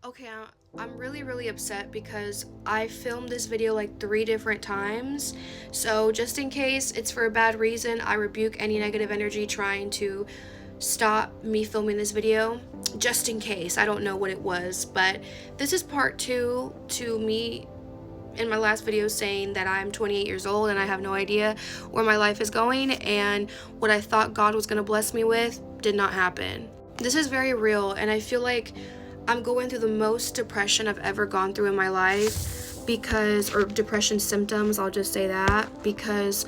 Okay, I'm really upset because I filmed this video like 3 different times. So just in case it's for a bad reason, I rebuke any negative energy trying to stop me filming this video. Just in case, I don't know what it was, but this is part two to me in my last video saying that I'm 28 years old and I have no idea where my life is going, and what I thought God was going to bless me with did not happen. This is very real, and I feel like I'm going through the most depression I've ever gone through in my life or depression symptoms, I'll just say that, because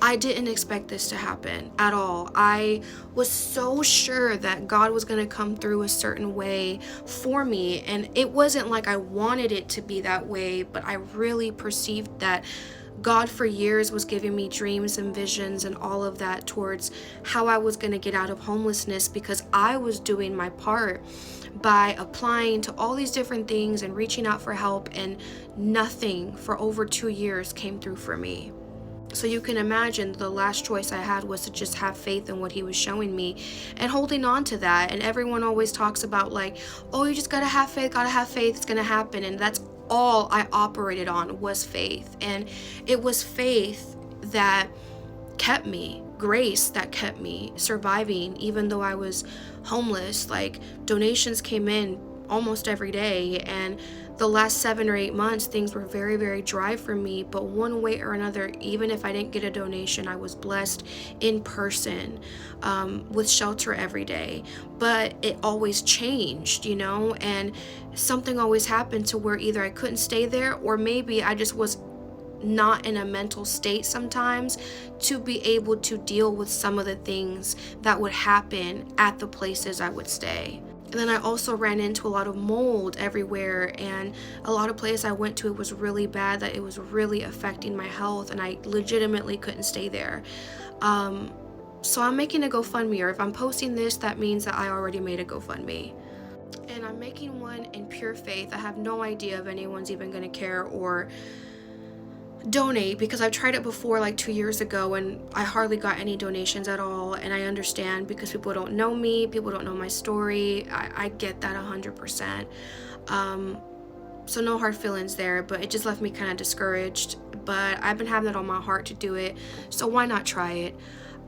I didn't expect this to happen at all. I was so sure that God was going to come through a certain way for me, and it wasn't like I wanted it to be that way, but I really perceived that God for years was giving me dreams and visions and all of that towards how I was going to get out of homelessness, because I was doing my part by applying to all these different things and reaching out for help, and nothing for over 2 years came through for me. So you can imagine the last choice I had was to just have faith in what he was showing me and holding on to that. And everyone always talks about like, oh, you just gotta have faith, it's gonna happen. And that's all I operated on was faith. And it was faith that kept me, grace that kept me surviving, even though I was homeless. Like, donations came in almost every day, and the last 7 or 8 months things were very dry for me, but one way or another, even if I didn't get a donation, I was blessed in person with shelter every day. But it always changed, and something always happened to where either I couldn't stay there, or maybe I just was not in a mental state sometimes to be able to deal with some of the things that would happen at the places I would stay. And then I also ran into a lot of mold everywhere, and a lot of places I went to, it was really bad, that it was really affecting my health, and I legitimately couldn't stay there. So I'm making a GoFundMe, or if I'm posting this, that means that I already made a GoFundMe. And I'm making one in pure faith. I have no idea if anyone's even going to care or donate, because I've tried it before like 2 years ago and I hardly got any donations at all. And I understand, because people don't know me, people don't know my story. I get that 100%. So no hard feelings there, but it just left me kind of discouraged. But I've been having it on my heart to do it, so why not try it?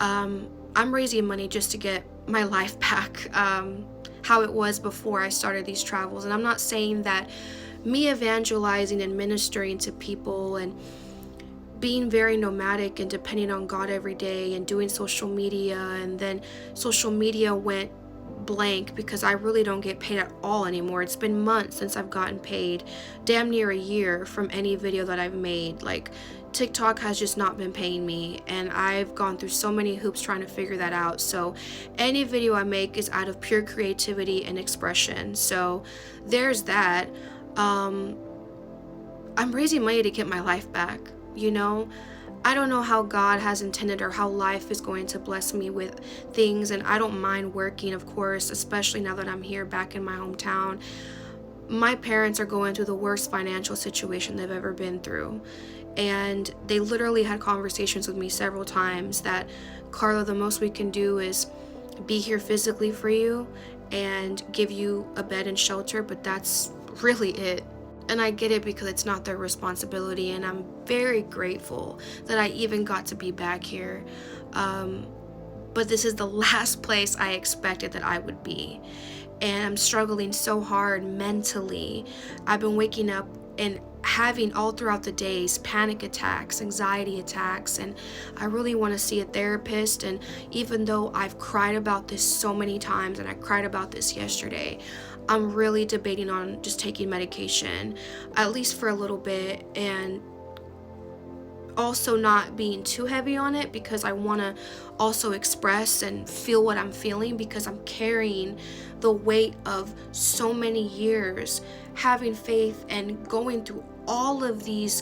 I'm raising money just to get my life back, how it was before I started these travels. And I'm not saying that me evangelizing and ministering to people and being very nomadic and depending on God every day and doing social media, and then social media went blank because I really don't get paid at all anymore. It's been months since I've gotten paid, damn near a year, from any video that I've made. Like, TikTok has just not been paying me, and I've gone through so many hoops trying to figure that out. So any video I make is out of pure creativity and expression. So there's that. I'm raising money to get my life back. I don't know how God has intended or how life is going to bless me with things, and I don't mind working, of course, especially now that I'm here back in my hometown. My parents are going through the worst financial situation they've ever been through, and they literally had conversations with me several times that, Carla, the most we can do is be here physically for you and give you a bed and shelter, but that's really it. And I get it, because it's not their responsibility, and I'm very grateful that I even got to be back here. But this is the last place I expected that I would be, and I'm struggling so hard mentally. I've been waking up and having all throughout the days panic attacks, anxiety attacks, and I really want to see a therapist. And even though I've cried about this so many times, and I cried about this yesterday, I'm really debating on just taking medication, at least for a little bit, and also not being too heavy on it, because I want to also express and feel what I'm feeling, because I'm carrying the weight of so many years having faith and going through all of these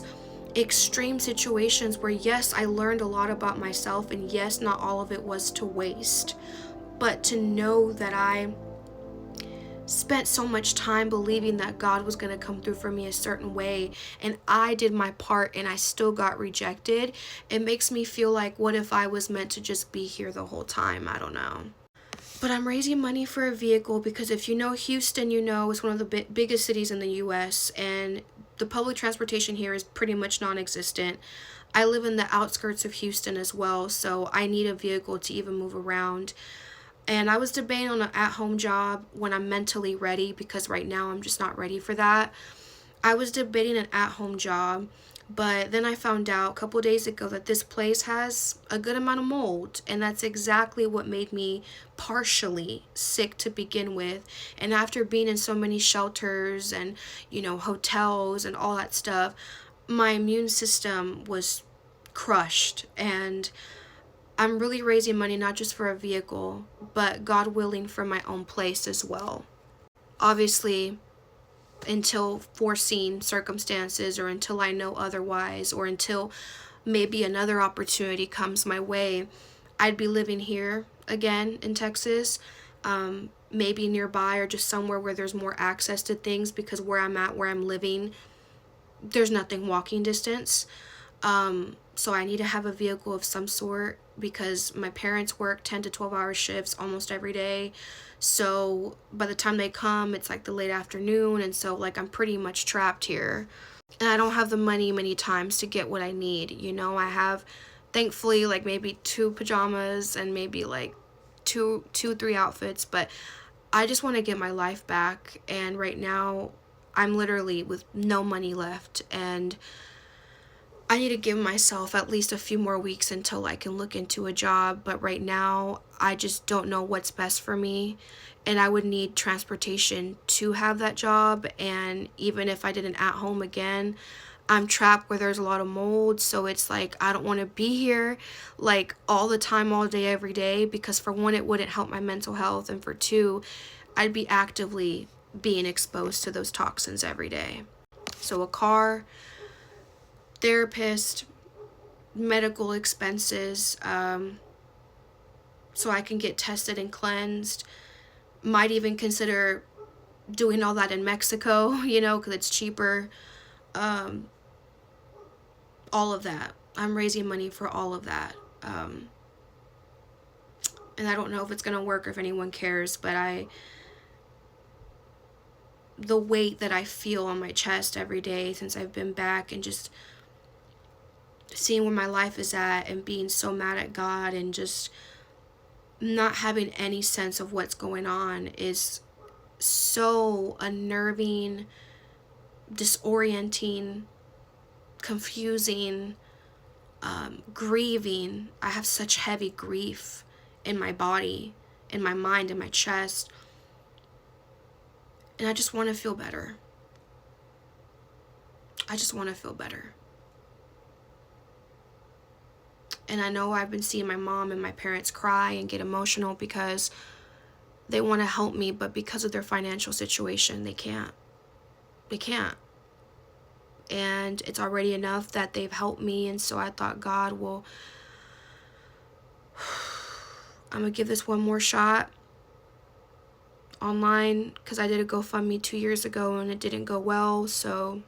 extreme situations where, yes, I learned a lot about myself, and yes, not all of it was to waste, but to know that I spent so much time believing that God was going to come through for me a certain way, and I did my part and I still got rejected. It makes me feel like, what if I was meant to just be here the whole time? I don't know. But I'm raising money for a vehicle because if you know Houston, you know it's one of the biggest cities in the US, and the public transportation here is pretty much non-existent. I live in the outskirts of Houston as well, so I need a vehicle to even move around. And I was debating on an at-home job when I'm mentally ready, because right now I'm just not ready for that. I was debating an at-home job, but then I found out a couple days ago that this place has a good amount of mold, and that's exactly what made me partially sick to begin with. And after being in so many shelters and, hotels and all that stuff, my immune system was crushed. And I'm really raising money not just for a vehicle, but God willing for my own place as well. Obviously, until foreseen circumstances, or until I know otherwise, or until maybe another opportunity comes my way, I'd be living here again in Texas, maybe nearby, or just somewhere where there's more access to things, because where I'm living, there's nothing walking distance. So I need to have a vehicle of some sort, because my parents work 10 to 12 hour shifts almost every day. So by the time they come, it's like the late afternoon, and so like I'm pretty much trapped here. And I don't have the money many times to get what I need. I have, thankfully, like maybe 2 pajamas and maybe like two, 3 outfits, but I just want to get my life back. And right now I'm literally with no money left, and I need to give myself at least a few more weeks until I can look into a job. But right now, I just don't know what's best for me. And I would need transportation to have that job. And even if I did an at-home again, I'm trapped where there's a lot of mold. So it's like, I don't want to be here like all the time, all day, every day. Because for one, it wouldn't help my mental health. And for two, I'd be actively being exposed to those toxins every day. So a car, therapist, medical expenses, so I can get tested and cleansed. Might even consider doing all that in Mexico, because it's cheaper. All of that. I'm raising money for all of that. And I don't know if it's going to work or if anyone cares, but the weight that I feel on my chest every day since I've been back, and just seeing where my life is at, and being so mad at God, and just not having any sense of what's going on, is so unnerving, disorienting, confusing, grieving. I have such heavy grief in my body, in my mind, in my chest, and I just want to feel better. I just want to feel better. And I know I've been seeing my mom and my parents cry and get emotional because they want to help me, but because of their financial situation, they can't. They can't. And it's already enough that they've helped me, and so I thought, God, well, I'm going to give this one more shot online, because I did a GoFundMe 2 years ago and it didn't go well, so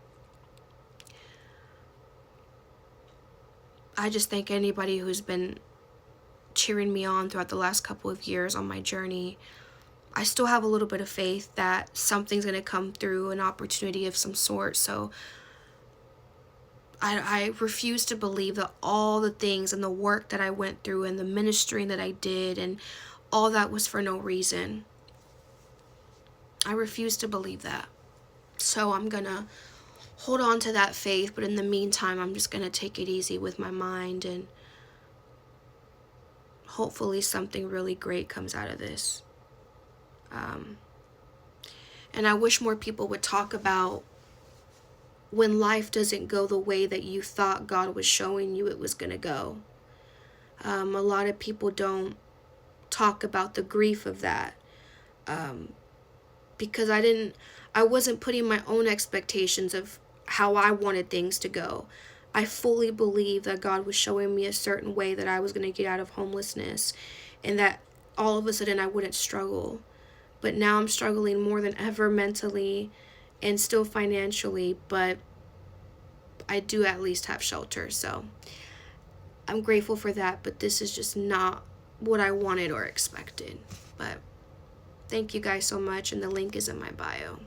I just thank anybody who's been cheering me on throughout the last couple of years on my journey. I still have a little bit of faith that something's going to come through, an opportunity of some sort. So I refuse to believe that all the things and the work that I went through and the ministry that I did and all that was for no reason. I refuse to believe that. So I'm going to hold on to that faith, but in the meantime, I'm just going to take it easy with my mind, and hopefully something really great comes out of this. And I wish more people would talk about when life doesn't go the way that you thought God was showing you it was going to go. A lot of people don't talk about the grief of that, because I wasn't putting my own expectations of how I wanted things to go. I fully believed that God was showing me a certain way that I was going to get out of homelessness, and that all of a sudden I wouldn't struggle. But now I'm struggling more than ever mentally and still financially, but I do at least have shelter. So I'm grateful for that, but this is just not what I wanted or expected. But thank you guys so much, and the link is in my bio.